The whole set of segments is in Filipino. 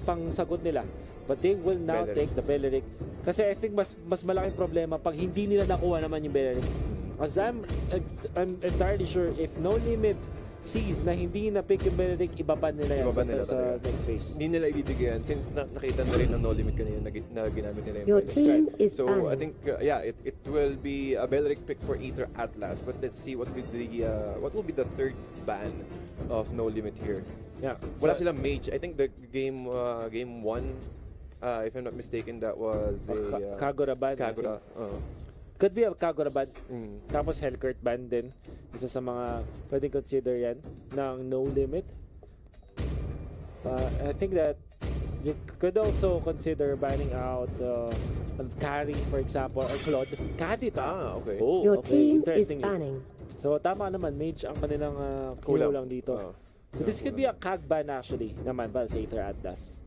pang sagot nila. But they will now Beleric. take the Beleric. Kasi I think mas malaking problema pag hindi nila nakuha naman yung Beleric. As I'm entirely sure if No Limit sees na hindi na-pick yung Beleric, ibaban nila yan sa next phase. Hindi nila ibibigyan since nakita na rin ng No Limit kanina na ginamit nila yung Your Beleric. team is So I banning. think it will be a Beleric pick for Aether Atlas, but let's see what will be the third ban of No Limit here. Yeah. Wala silang mage. I think the game 1, if I'm not mistaken, that was a Kagura ban. Kagura. Could be a Kagura ban. Mm. Tapos Hellcurt ban din. Isa sa mga pwedeng consider yan ng No Limit. I think that you could also consider banning out Carry, for example, or Claude. Kadit okay. Oh, Your okay. team is Interesting. banning. So tama naman, mage ang kanilang kulang dito. So this could be a Kag ban actually naman para sa Aether Atlas.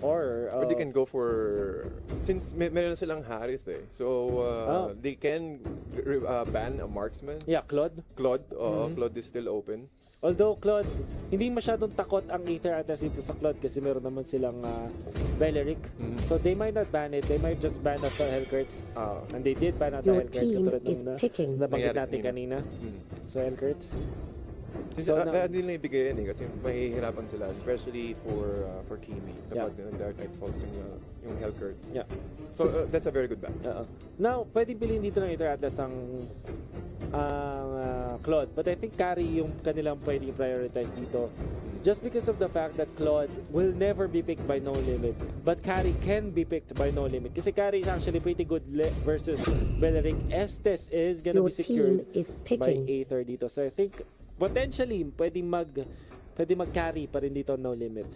Or they can go for, since meron silang Harith so they can ban a marksman. yeah, Claude. Claude is still open. Although Claude, hindi masyadong takot ang Aether Atlas dito sa Claude kasi meron naman silang Beleric. So they might not ban it, they might just ban out the Hellcurt. And they did ban out the Your Hellcurt team katulad is ng picking. nabanggit Nangyari natin kanina. So Hellcurt. So, hindi nila ibigay yan kasi mahihirapan sila, especially for Kimi kapag Dark Knight falls yung Hellcurt. Yeah. So that's a very good ban. Now, pwedeng piliin dito ng Aether Atlas ang Claude. But I think Carry yung kanilang pwedeng prioritize dito. Just because of the fact that Claude will never be picked by No Limit. But Carry can be picked by No Limit. Kasi Carry is actually pretty good versus Beleric. Estes is gonna Your be secured team is by picking. Aether dito. So I think potentially pwedeng mag-carry pa rin dito No Limit.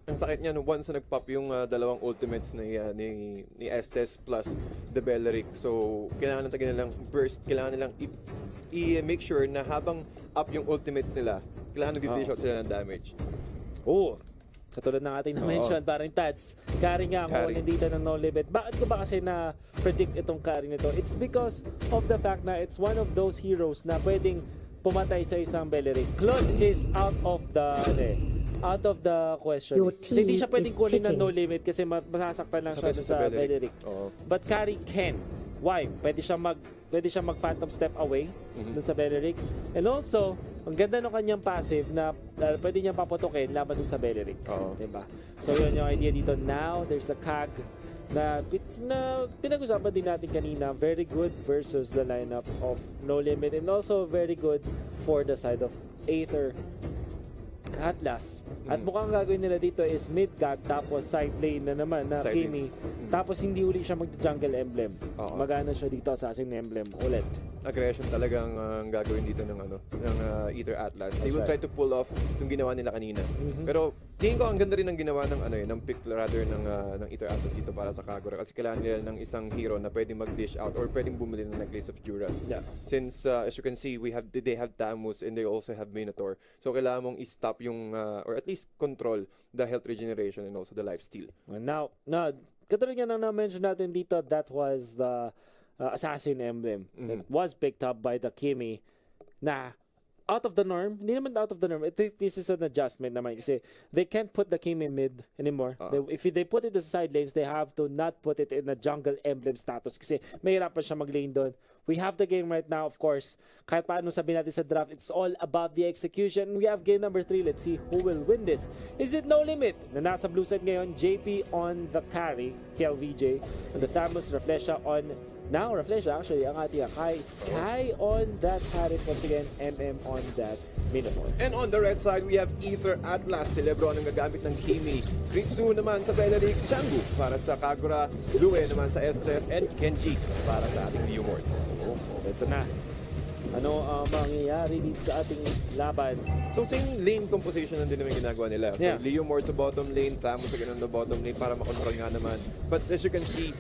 Ang sakit niya once na nag-pop yung dalawang ultimates ni Estes plus the Beleric. So kailangan nilang burst, kailangan nilang i-make sure na habang up yung ultimates nila, kailangan nag-dish out sila ng damage. Katulad ng ating na-mention, parang Tats, carry nga ang kunin dito ng No Limit. Bakit ko ba kasi na-predict itong carry nito? It's because of the fact na it's one of those heroes na pwedeng pumatay sa isang Beleric. Claude is out of the question. Kasi hindi siya pwedeng kunin ng No Limit kasi masasaktan lang siya sa Beleric. But carry can. Why? Pwede siya mag phantom step away dun sa Beleric. And also, ang ganda ng kanyang passive na pwede niyang paputukin laban dun sa Beleric. Diba? So yun yung idea dito. Now, there's the Kag na pinag-usapan din natin kanina. Very good versus the lineup of No Limit and also very good for the side of Aether Atlas. At mukhang gagawin nila dito is mid Kag tapos side lane na naman na Kimi. Tapos hindi uli siya mag-jungle emblem. Magana siya dito sa Assassin Emblem ulit. Aggression talagang gagawin dito ng Aether Atlas. They will try to pull off yung ginawa nila kanina. Pero tingin ko ang ganda rin ng ginawa ng pick rather ng Aether Atlas dito para sa Kagura kasi kailangan nila ng isang hero na pwedeng mag-dish out or pwedeng bumili ng Necklace of Durance. Since as you can see, they have Tamus and they also have Minotaur. So kailangan mong i-stop yung or at least control the health regeneration and also the lifesteal. Now, katulad nga na na-mention natin dito, that was the Assassin Emblem that was picked up by the Kimi na out of the norm. Hindi naman out of the norm. I think this is an adjustment naman kasi they can't put the Kimi mid anymore. If they put it in the side lanes, they have to not put it in a jungle emblem status kasi mahirapan siya mag-lane doon. We have the game right now, of course. Kahit paano sabihin natin sa draft, it's all about the execution. We have game number 3. Let's see who will win this. Is it No Limit? Na nasa blue side ngayon, JP on the carry, KLVJ, and the Thamus Reflesha on Reflesha actually, ang ating Akai. Sky on that carry once again, MM on that Minotaur. And on the red side, we have Aether Atlas. Celebro ang gagamit ng Kimi. Kritsu naman sa Beleric. Changu para sa Kagura. Lue naman sa Estes. And Kenji para sa ating Leomord. Ito na. Ano ang mangyayari dito sa ating laban? So same lane composition din naman ginagawa nila. So Leomord sa bottom lane, Thamus sa ganun na bottom lane para makontrol nga naman. But as you can see,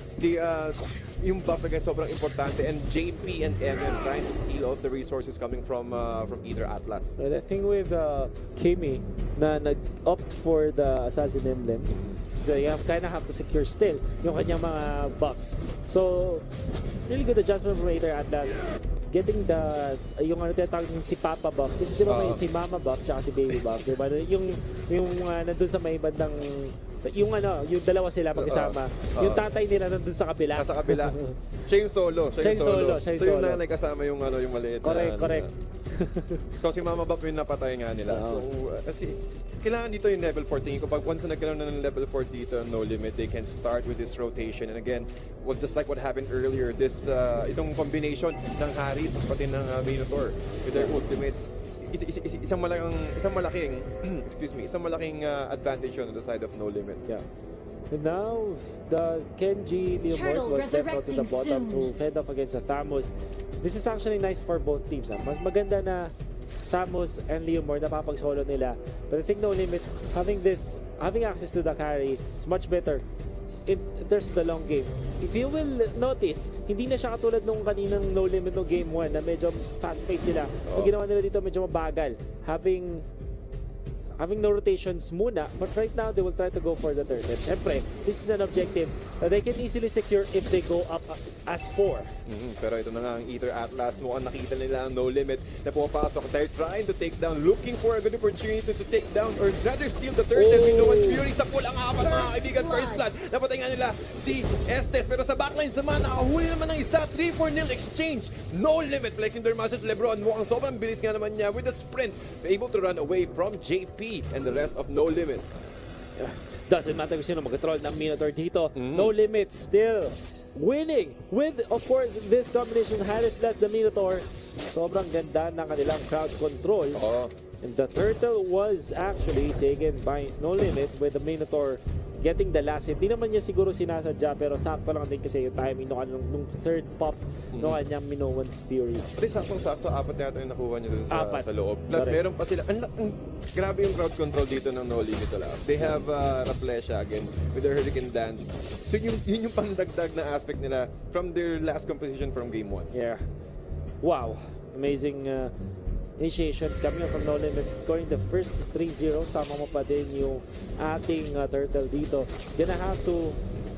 yung buff na sobrang importante and JP and MM trying to steal all the resources coming from Aether Atlas. Well, I think with Kimi na nag-opt for the Assassin Emblem, so you kind of have to secure still yung kanyang mga buffs. So, really good adjustment from Aether Atlas. getting yung ano tinatawag yung si Papa Buff is di ba may si Mama Buff tsaka si Baby Buff, di ba? Yung nandun sa may bandang yung dalawa sila mag-isama. Yung tatay nila nandun sa kabila. Nasa kabila. Siya yung solo. Siya yung solo. So yung nanay kasama yung yung maliit Correct. So si Mama Buff yung napatay nga nila. So kasi kailangan dito yung level 4. Tingin ko pag once na nagkaroon na ng level 4 dito, No Limit, they can start with this rotation. And again, well, just like what happened earlier, this itong combination ng Harit pati ng Minotaur with their ultimates, isang malaking advantage on the side of No Limit. Yeah. And now, the Kenji Leomord was left out to the bottom to fend off against the Thamos. This is actually nice for both teams. Mas maganda na Thamos and Leomord napapag-solo nila. But I think No Limit, having access to the carry is much better in terms of the long game. If you will notice, hindi na siya katulad nung kaninang No Limit no Game 1 na medyo fast-paced sila. Ang ginawa nila dito medyo mabagal. Having no rotations muna, but right now they will try to go for the third. And syempre, this is an objective that they can easily secure if they go up as 4. Pero ito na nga ang Aether Atlas. Mukhang nakita nila ang No Limit na pumapasok. They're trying to take down, looking for a good opportunity to take down or rather steal the third. And we know it's Fury sa pulang apat mga kaibigan. First blood. Napatay nga nila si Estes. Pero sa backline naman, nakahuli naman ng isa. 3-4-0 exchange. No Limit flexing their muscles. Lebron mukhang sobrang bilis nga naman niya with a sprint. Able to run away from JP and the rest of No Limit. Doesn't matter kung sino mag-control ng Minotaur dito. No Limit still winning with, of course, this combination Harit plus the Minotaur. Sobrang ganda ng kanilang crowd control. And the turtle was actually taken by No Limit with the Minotaur getting the last hit. Di naman niya siguro sinasadya pero sakto lang din kasi yung timing nung third pop no kanyang Minowan's Fury. Pati saktong-sakto, apat yata yung nakuha niya dun sa loob. Plus Correct. meron pa sila, grabe yung crowd control dito ng No Limit talaga. They have Raplesha again with their Hurricane Dance. So yun yung pangdagdag na aspect nila from their last composition from Game 1. Yeah. Wow. Amazing initiations coming from No Limit, scoring the first 3-0. Sama mo pa din yung ating turtle dito. Gonna have to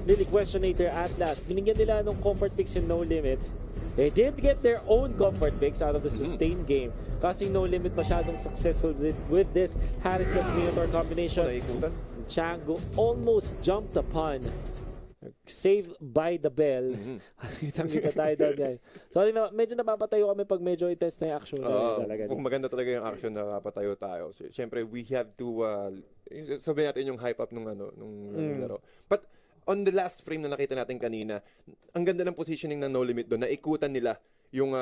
really question Aether Atlas. Binigyan nila nung comfort picks yung No Limit. They did get their own comfort picks out of the sustained game. Kasi No Limit masyadong successful with this Harit plus Minotaur combination. Chango almost jumped upon. Saved by the bell. Kitang-kita tayo doon, guys. Sorry na, medyo napapatayo kami pag medyo intense na yung action. Kung maganda talaga yung action, napapatayo tayo. So, siyempre, we have to sabihin natin yung hype up nung laro. But on the last frame na nakita natin kanina, ang ganda ng positioning ng No Limit doon, naikutan nila yung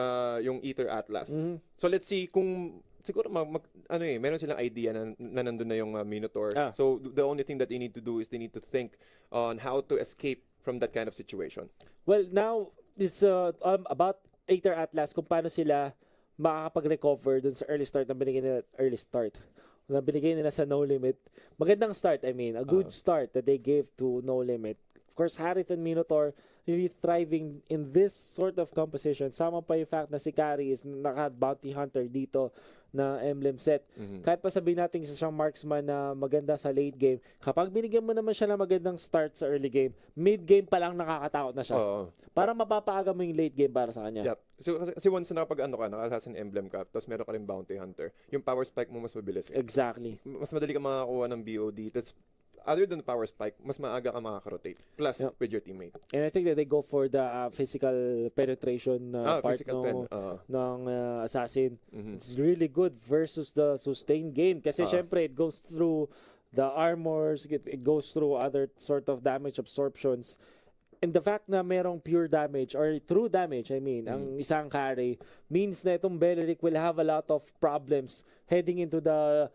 Aether Atlas. So let's see kung siguro meron silang idea na nandun na yung Minotaur. So the only thing that they need to do is they need to think on how to escape from that kind of situation. Well, now it's about Aether Atlas, kung paano sila makakapag-recover dun sa early start na binigay nila sa No Limit. Magandang start, a good start that they gave to No Limit. Of course, Harit and Minotaur really thriving in this sort of composition. Sama pa yung fact na si Kari is naka-bounty hunter dito na emblem set. Kahit pa sabihin natin sa siyang marksman na maganda sa late game, kapag binigyan mo naman siya ng magandang start sa early game, mid game pa lang nakakatakot na siya. Para mapapaaga mo yung late game para sa kanya. Yep. So kasi once na naka-assassin emblem ka, tapos meron ka rin bounty hunter, yung power spike mo mas mabilis. Exactly. Mas madali ka makakuha ng BOD. Tapos other than the power spike, mas maaga ka makaka-rotate. Plus, with your teammate. And I think that they go for the physical penetration part ng assassin. It's really good versus the sustained game. Kasi syempre, it goes through the armors, it goes through other sort of damage absorptions. And the fact na merong pure damage or true damage, ang isang carry, means na itong Belleric will have a lot of problems heading into the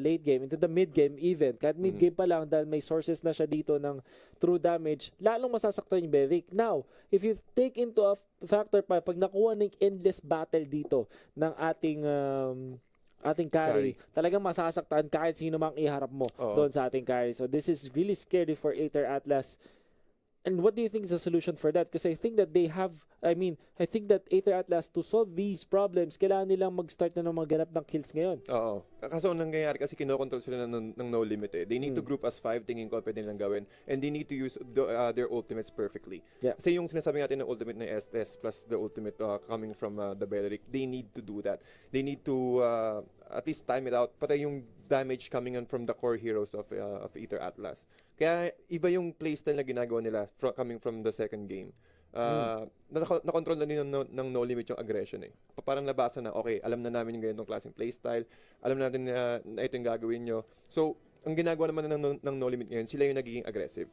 late game, into the mid game even. Kahit mid game pa lang dahil may sources na siya dito ng true damage, lalong masasaktan yung Belleric. Now, if you take into a factor pa, pag nakuha ng endless battle dito ng ating carry, talagang masasaktan kahit sino mang iharap mo doon sa ating carry. So this is really scary for Aether Atlas. And what do you think is the solution for that? Because I think that I think that Aether Atlas, to solve these problems, kailangan nilang mag-start na magganap ng kills ngayon. Oo. Kaso ang nangyayari kasi kinokontrol sila ng no limit eh. They need to group as 5, tingin ko pwede nilang gawin. And they need to use their ultimates perfectly. Yeah. Kasi yung sinasabi natin ng ultimate na Estes plus the ultimate coming from the Beleric, they need to do that. They need to at least time it out. Pati yung damage coming in from the core heroes of Aether Atlas. Kaya iba yung playstyle na ginagawa nila coming from the second game. Nakontrol na nila ng no limit yung aggression eh. Parang nabasa na, okay, alam na namin yung ganitong klaseng playstyle, alam natin na ito yung gagawin nyo. So, ang ginagawa naman ng no limit ngayon, sila yung nagiging aggressive.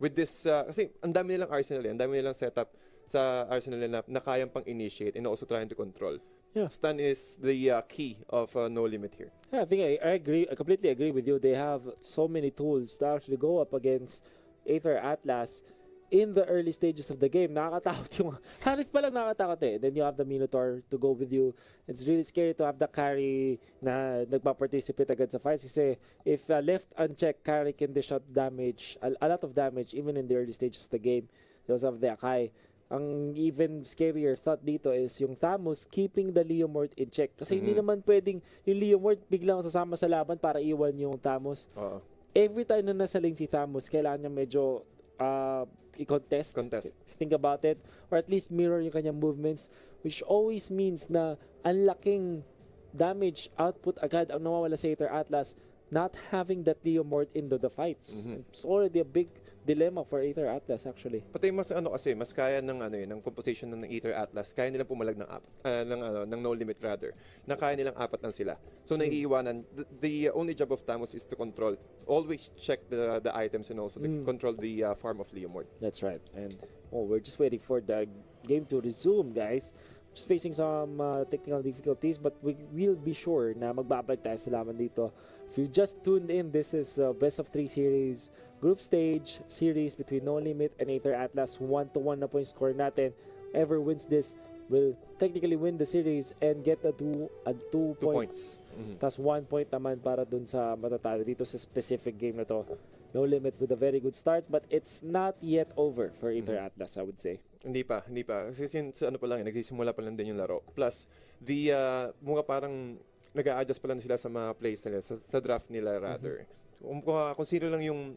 With this, kasi ang dami nilang arsenal eh, ang dami nilang setup sa arsenal nila na kayang pang initiate and also trying to control. Yeah. Stun is the key of no limit here. Yeah, I think I agree. I completely agree with you. They have so many tools to actually go up against Aether Atlas in the early stages of the game. Nakakatakot yung Harith pa lang nakakatakot eh. Then you have the Minotaur to go with you. It's really scary to have the carry na nagpa-participate agad sa fights kasi if left unchecked, carry can dish out damage, a lot of damage even in the early stages of the game. They also have the Akai. Ang even scarier thought dito is yung Thamus keeping the Leomord in check. Kasi hindi naman pwedeng yung Leomord biglang sasama sa laban para iwan yung Thamus. Every time na nasa lane si Thamus, kailangan niya medyo i-contest. Think about it. Or at least mirror yung kanyang movements, which always means na ang laking damage output agad ang nawawala sa Aether Atlas not having that Leomord into the fights. It's already a big dilemma for Aether Atlas actually. Pati mas mas kaya ng composition ng Aether Atlas, kaya nilang pumalag ng no limit rather. Na kaya nilang apat lang sila. So naiiwanan, the only job of Thamus is to control, always check the items and also to control the farm of Leomord. That's right. And we're just waiting for the game to resume, guys. Just facing some technical difficulties, but we will be sure na magbabalik tayo sa laban dito. If you just tuned in, this is best of 3 series, group stage series between No Limit and Aether Atlas. 1-1 na point score natin. Whoever wins this will technically win the series and get a 2 points. Tas 1 point naman para dun sa matatalo dito sa specific game na to. No Limit with a very good start, but it's not yet over for Aether Atlas, I would say. Hindi pa. Kasi since pa lang, nagsisimula pa lang din yung laro. Plus, mga parang nag-a-adjust pa lang sila sa mga plays nila, sa draft nila rather. Kung sino lang yung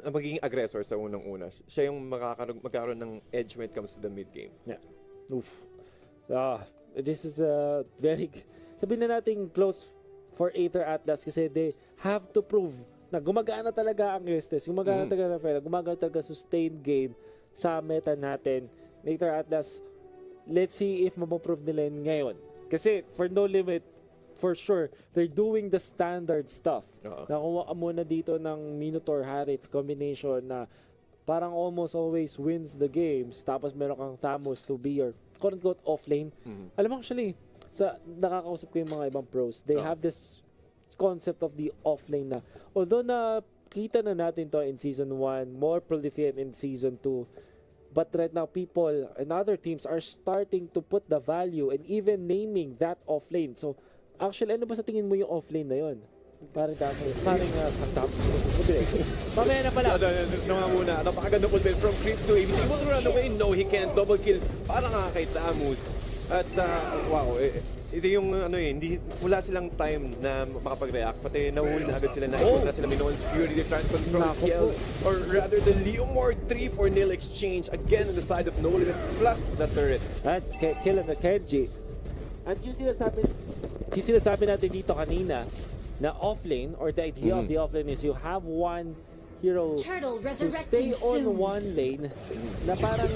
magiging aggressor sa unang-una, siya yung magkakaroon ng edge when it comes to the mid-game. Yeah. This is a very, sabihin na natin close for Aether Atlas kasi they have to prove na gumagana talaga ang Estes, gumagana talaga sustained game sa meta natin. Aether Atlas, let's see if mapoprove nila yun ngayon. Kasi for No Limit, for sure, they're doing the standard stuff. Nakuha muna dito ng Minotaur Harith combination na parang almost always wins the games. Tapos meron kang Thamus to be your quote-unquote off-lane. Alam mo actually, nakakausap ko yung mga ibang pros, they have this concept of the off-lane na although nakita na natin to in Season 1, more prolific in Season 2, but right now people and other teams are starting to put the value and even naming that off-lane. So, actually, ano ba sa tingin mo yung off-lane na yun? Parang mamaya na pala. Muna, napakaganda po din from Creeps to ABC. He will run away. No, he can't. Double kill. Para nga kay Thamus. At wow, ito yung hindi wala silang time na makapag-react. Pati nahuli na agad sila na na sila Minoan's Fury. They're trying to control PL. Or rather, the Leomord 3-4-0 exchange again on the side of No Limit plus the turret. That's killing the Kenji. At yung sinasabi natin dito kanina na offlane or the idea of the offlane is you have one hero to stay on one lane na parang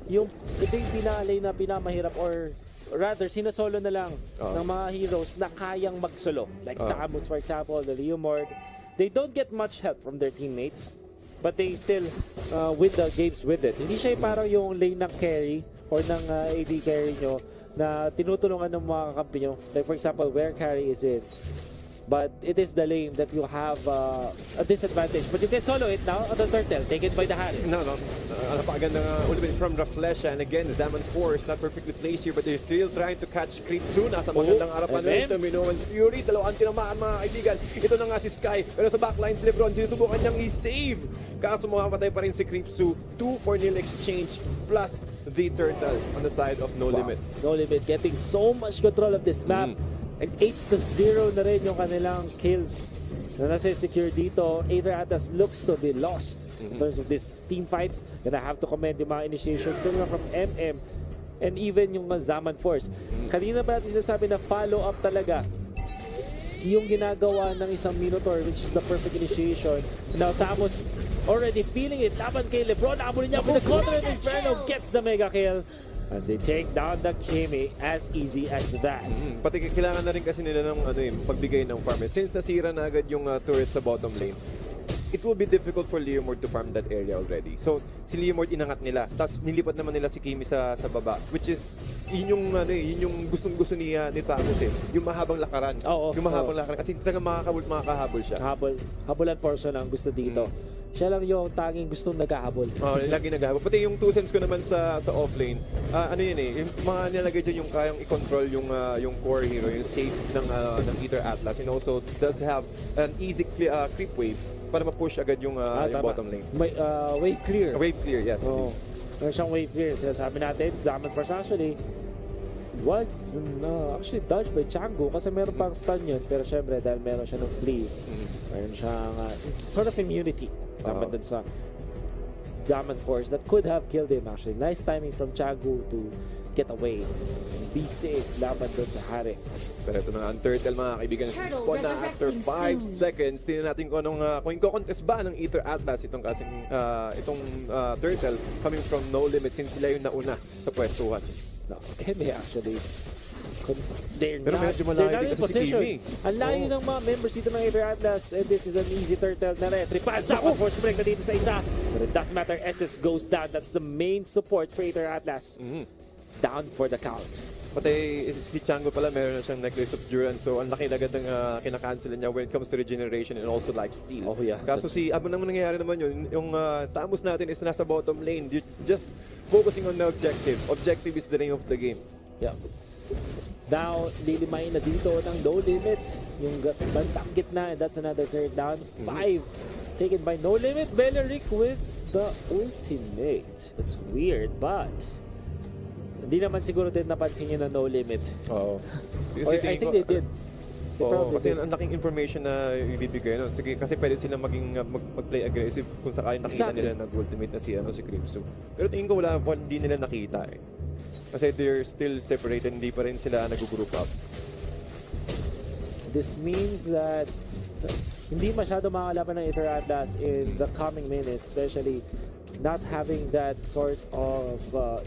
ito yung pinaka-lane na pinamahirap or rather sinasolo na lang ng mga heroes na kayang magsolo like Thamus for example, the Leomord. They don't get much help from their teammates but they still win the games with it. Hindi siya parang yung lane ng carry or ng AD carry nyo na tinutulungan ng mga kakampi nyo. Like for example, where carry is it? But it is the lane that you have a disadvantage. But you can solo it now on the turtle, taken by the Harry. No. Napakagandang ultimate from the Flesh. And again, Zaman 4 is not perfectly placed here, but they're still trying to catch creep soon. Nasa magandang harapan na ito. Minoan's Fury. Dalawang tinamaan, mga kaibigan. Ito na nga si Sky. Pero sa backline si Lebron, sinusubukan niyang i-save. Kaso mamamatay pa rin si Creepsu. 2-4-0 exchange plus the turtle on the side of No Limit. No Limit getting so much control of this map. And 8-0 na rin yung kanilang kills na nasa-secure dito. Aether Atlas looks to be lost in terms of these team fights. Gonna have to commend yung mga initiations coming from MM and even yung Zaman Force. Kanina pa natin sinasabi na follow-up talaga yung ginagawa ng isang Minotaur, which is the perfect initiation. Now Tamos already feeling it. Laban kay Lebron. Naabulin niya with the Contra and Inferno gets the mega kill as they take down the Kimi as easy as that. Pati kailangan na rin kasi nila ng pagbigay ng farm. Since nasira na agad yung turret sa bottom lane, it will be difficult for Leomord to farm that area already. So, si Leomord inangat nila. Tapos nilipat naman nila si Kimi sa baba, which is yun yung gustong-gusto ni Thanos yung mahabang lakaran. Yung mahabang lakaran kasi talagang makakahabol siya. Habulan portion ang gusto dito. Siya lang yung tanging gustong naghahabol. Lagi naghahabol. Pati yung 2 cents ko naman sa offlane, yung mga nilagay dyan yung kayang i-control yung core hero, yung safe ng Aether Atlas, and also does have an easy creep wave para ma-push agad yung bottom lane. May, wave clear. Wave clear, yes. Meron siyang wave clear. Sinasabi natin, Zaman Force actually was actually dodged by Chango kasi meron pang stun yun. Pero syempre, dahil meron siya ng flee, meron siyang sort of immunity. Tama dun sa Zaman Force that could have killed him actually. Nice timing from Chango to get away and be safe laban dun sa Hari. Pero ito na ang turtle, mga kaibigan, spawn na after 5 seconds. Tingnan natin kung kung i-contest ba ng Aether Atlas itong turtle coming from No Limit since sila yung nauna sa pwestuhan. No, can they actually? They're pero not, medyo malayo din in kasi si position. Kimi. Ang layo ng mga members dito ng Aether Atlas, and this is an easy turtle na retry. Zaman Force break na dito sa isa. But it doesn't matter, Estes goes down. That's the main support for Aether Atlas. Down for the count. Pati si Chango pala meron na siyang necklace of Durance, so ang laki agad ng kinakancel niya when it comes to regeneration and also lifesteal. Kaso ano nang nangyayari naman yun, yung Tamos natin is nasa bottom lane. You're just focusing on the objective. Objective is the name of the game. Yeah. Now, lilimayin na dito ng No Limit. Yung bantang gitna, and that's another third down. 5 taken by No Limit. Beleric with the ultimate. That's weird, but hindi naman siguro din napansin nyo na No Limit. I think they did. Kasi ang laking information na ibibigay nun. Sige, kasi pwede sila mag-play aggressive kung sakaling nakita nila nag-ultimate na si Creepsu. Pero tingin ko hindi nila nakita Kasi they're still separated, hindi pa rin sila nag-group up. This means that hindi masyado makakalaban ng Aether Atlas in the coming minutes, especially not having that sort of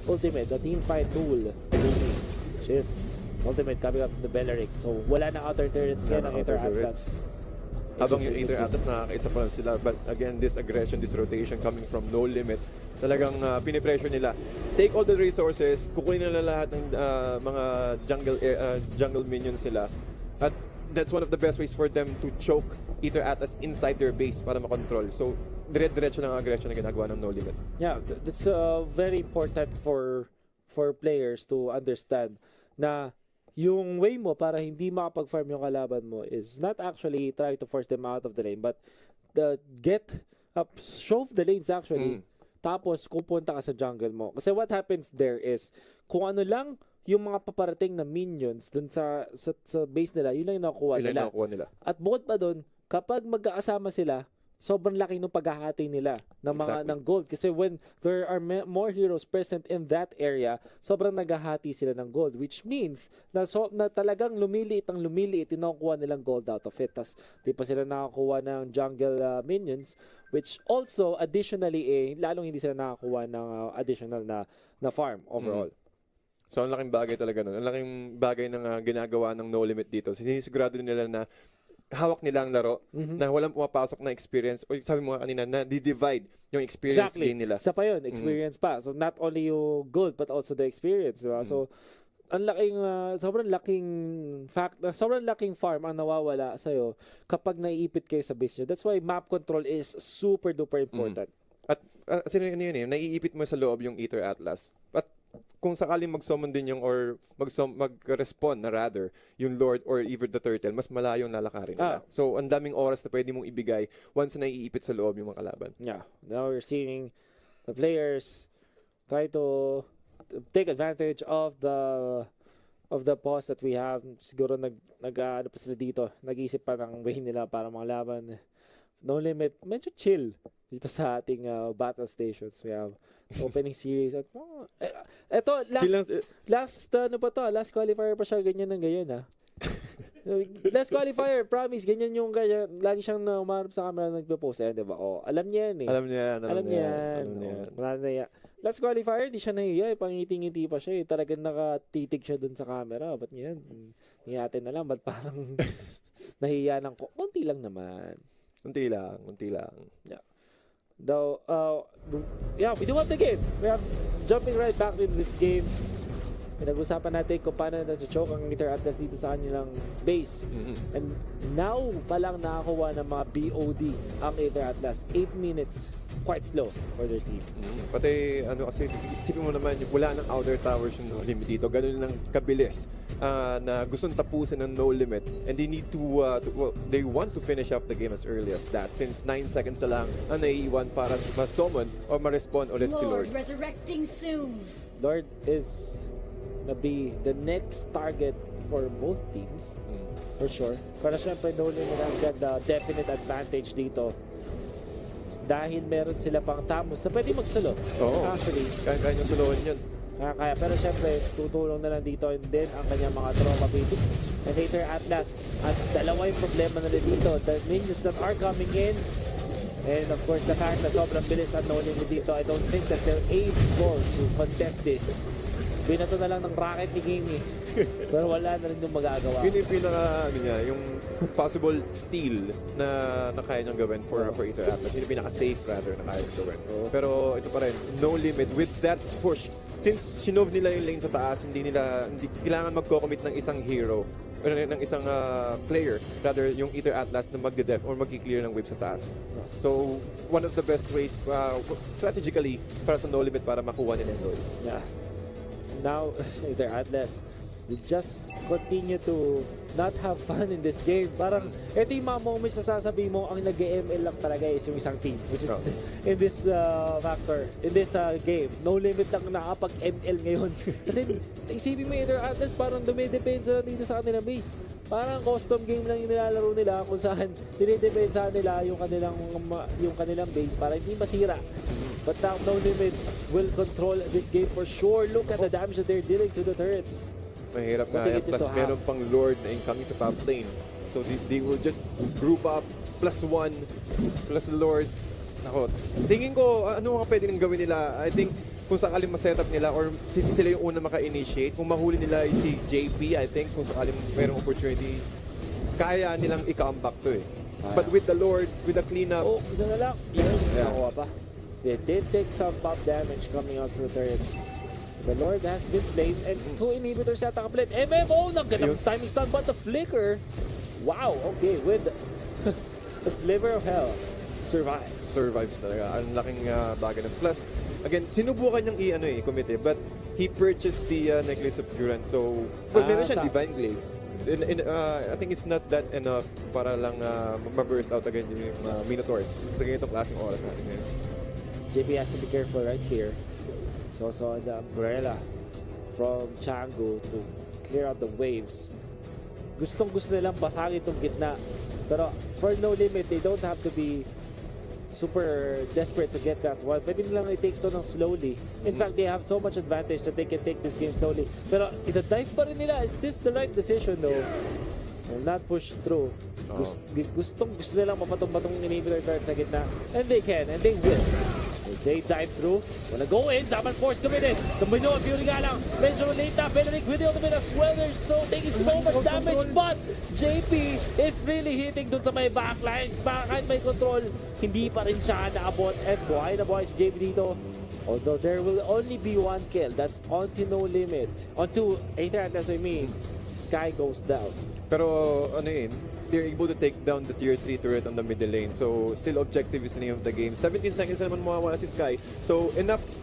ultimate, the team fight tool, which is ultimate coming up from the Beleric. So wala na outer turrets ngayon ng Aether Atlas. Habang yung Aether Atlas nakakaisa pa lang sila, but again, this aggression, this rotation coming from No Limit, talagang pinipressure nila. Take all the resources, kukunin nila lahat ng mga jungle minions sila. At that's one of the best ways for them to choke Aether Atlas inside their base para makontrol. So, dire-diretso lang ang aggression na ginagawa ng No Limit. Yeah, that's very important for players to understand na yung way mo para hindi makapag-farm yung kalaban mo is not actually try to force them out of the lane, but shove the lanes actually. Tapos pupunta ka sa jungle mo. Kasi what happens there is, kung ano lang yung mga paparating na minions dun sa base nila, yun lang yung nakukuha nila. At bukod pa dun, kapag magkakasama sila, sobrang laki ng paghahati nila ng mga ng gold. Kasi when there are more heroes present in that area, sobrang naghahati sila ng gold. Which means na talagang lumiliit yung nakukuha nilang gold out of it. Tas di pa sila nakakuha ng jungle minions, which also additionally lalong hindi sila nakakuha ng additional na farm overall. So ang laking bagay talaga nun. Ang laking bagay ng ginagawa ng No Limit dito. Sinisigurado nila na hawak nila ang laro, na walang pumapasok na experience, o sabi mo kanina, na di-divide yung experience gain nila. Isa pa yun, experience pa. So not only yung gold, but also the experience. Diba? So sobrang laking farm ang nawawala sa'yo kapag naiipit kayo sa base nyo. That's why map control is super duper important. At kasi ano yun eh, naiipit mo sa loob yung Aether Atlas. At kung sakaling mag-summon din yung or mag-respawn na rather yung Lord or even the Turtle, mas malayo ang lalakarin nila. So ang daming oras na pwede mong ibigay once na naiipit sa loob yung mga kalaban. Yeah. Now we're seeing the players try to take advantage of the pause that we have. Siguro ano pa sila dito, nag-iisip pa ng way nila para makalaban. No Limit, medyo chill dito sa ating battle stations. We have opening series at eto last qualifier pa siya ganyan ng ganyan ha. Last qualifier, promise, ganyan yung ganyan. Lagi siyang umarap sa camera nagpo-post. Di ba? Alam niya yan eh. Alam niya yan. Last qualifier, di siya nahiya. Pangiti-ngiti pa siya eh. Talagang nakatitig siya dun sa camera. Ba't yan? Hindi natin alam. Ba't parang nahiya ng konti lang naman. Unti lang. Yeah. Though, we do have the game. We are jumping right back into this game. Pinag-usapan natin kung paano na-choke ang Aether Atlas dito sa kanilang base. And now pa lang nakakuha ng mga BOD ang Aether Atlas. 8 minutes. Quite slow for their team. Pati kasi isipin mo naman wala ng outer towers yung No Limit dito. Ganun lang kabilis na gustong tapusin ng No Limit. And they need to, they want to finish up the game as early as that. Since 9 seconds na lang ang naiiwan para ma-summon or ma-respawn ulit si Lord. Resurrecting soon. Lord is na be the next target for both teams. For sure. Pero syempre, No Limit has got the definite advantage dito. Dahil meron sila pang Tamos na pwede mag-solo. Actually. Kaya niya soloin yan. Kaya. Pero syempre, tutulong na lang dito and then ang kanyang mga trauma babies. And Aether Atlas. At dalawa yung problema na dito. The minions that are coming in. And of course, the fact na sobrang bilis ang No Limit dito. I don't think that they're able to contest this. Binato na lang ng rocket ni Gamey. Pero wala na rin yung magagawa. Yun yung yung possible steal na kaya niyang gawin for Aether Atlas. Yun yung pinaka-safe rather na kaya niyang gawin. Pero ito pa rin, No Limit with that push. Since shinove nila yung lane sa taas, hindi kailangan magko-commit ng isang hero or ng isang player, rather yung Aether Atlas na magde-def or magki-clear ng wave sa taas. So, one of the best ways strategically para sa No Limit para makuha nila yung goal. Yeah. Now, Aether Atlas will just continue to not have fun in this game. Parang, ito yung mga moments na sasabihin mo, ang nag-ML lang talaga is yung isang team. Which is, in this game, No Limit lang nakapag-ML ngayon. Kasi, isipin mo Aether Atlas, parang dumidepensa dito sa kanilang base. Parang custom game lang yung nilalaro nila kung saan dinidepensa nila yung kanilang base para hindi masira. But now No Limit will control this game for sure. Look at the damage that they're dealing to the turrets. Mahirap nga yan. Plus meron pang Lord na incoming sa top lane. So they will just group up +1 plus the Lord. Nako, tingin ko ano mga pwede nang gawin nila. I think kung sakaling ma-setup nila or sila yung una maka-initiate. Kung mahuli nila si JP, I think kung sakaling merong opportunity, kaya nilang i-comeback to eh. But with the Lord, with the cleanup. Isa na lang. Nakuha pa. They did take some pop damage coming out through turrets. The Lord has been slain and 2 inhibitors yata kaplit. MMO, nagandang timing stun but the flicker. Wow, okay, with the sliver of hell survives. Survives talaga. Ang laking bagay na. Plus, again, sinubukan niyang i-commit but he purchased the Necklace of Durance. So, meron siya Divine Glaive. I think it's not that enough para lang ma-burst out again yung Minotaur sa ganitong klaseng oras natin ngayon. JP has to be careful right here. So the umbrella from Changu to clear out the waves. Gustong-gusto nilang basagin itong gitna. Pero for No Limit, they don't have to be super desperate to get that one. Pwede nilang i-take to ng slowly. In fact, they have so much advantage that they can take this game slowly. Pero ita-dive pa rin nila. Is this the right decision though? Will not push through. Gusto nilang mapatumbatong inhibitor card sa gitna. And they can, and they will. Jose dive through. Wanna go in. Zaman Force committed. The Minoan Fury nga lang. Medyo late na. Benedict with the ultimate as well. They're taking so much damage. But JP is really hitting dun sa may backlines. Kahit may control, hindi pa rin siya naabot. And buhay na buhay si JP dito. Although there will only be one kill. That's onto No Limit. Onto Aether Atlas, I mean. Sky goes down. Pero ano yun, they're able to take down the tier 3 turret on the middle lane. So still objective is the name of the game. 17 seconds naman mawawala si Sky. So enough,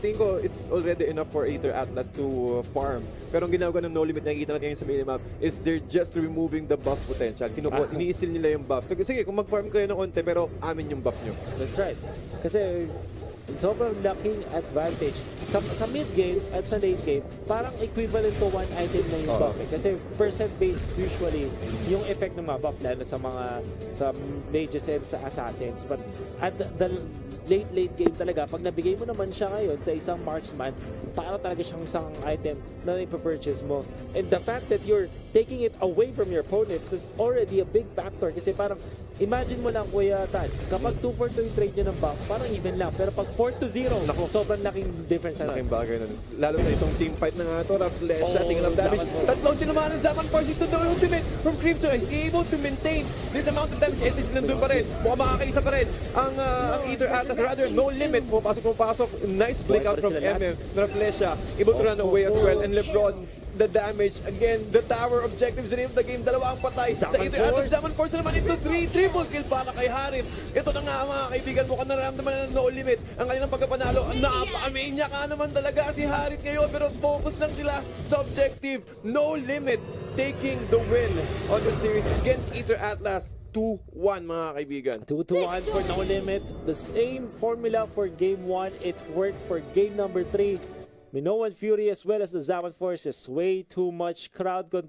tingin ko it's already enough for Aether Atlas to farm. Pero ang ginagawa ng No Limit, nakikita natin ngayon sa minimap, is they're just removing the buff potential. Ini-steal nila yung buff. So sige, kung mag-farm kayo ng onte, pero amin yung buff nyo. That's right. Kasi sobrang laking advantage. Sa mid game at sa late game, parang equivalent to one item na yung buff. Kasi percent based usually yung effect ng mga buff lalo sa mages and sa assassins. But at the late game talaga, pag nabigay mo naman siya ngayon sa isang marksman, para talaga siyang isang item na ipapurchase mo. And the fact that you're taking it away from your opponents is already a big factor. Kasi parang, imagine mo lang, Kuya Tats, kapag 2-4 yung trade nyo ng buff, parang even lang. Pero pag 4-0, sobrang laking difference na. Laking bagay nun. Lalo sa itong team fight na nga ito, Raflesha, tingin of damage. Tatlong tinamaan ng Zaman Force into the ultimate from Crimson. Is he able to maintain this amount of damage? SSC nandun pa rin. Mukhang makakaisa pa rin. Ang Aether Atlas, rather, No Limit. Pumapasok. Nice blink out from MM. Raflesha, able to run away as well. And LeBron, the damage. Again, the tower objectives in the game. Dalawa ang patay. Sa Aether Atlas, Zaman Force naman into 3. Triple kill para kay Harit. Ito na nga mga kaibigan mo. Kung nararamdaman na ng No Limit, ang kanilang pagkapanalo, napaka-mania ka naman talaga si Harit ngayon. Pero focus lang sila sa objective. No Limit taking the win on the series against Aether Atlas. 2-1 mga kaibigan. 2-1 for No Limit. The same formula for game 1. It worked for game number 3. Minoan Fury as well as the Zaman Force is way too much crowd control.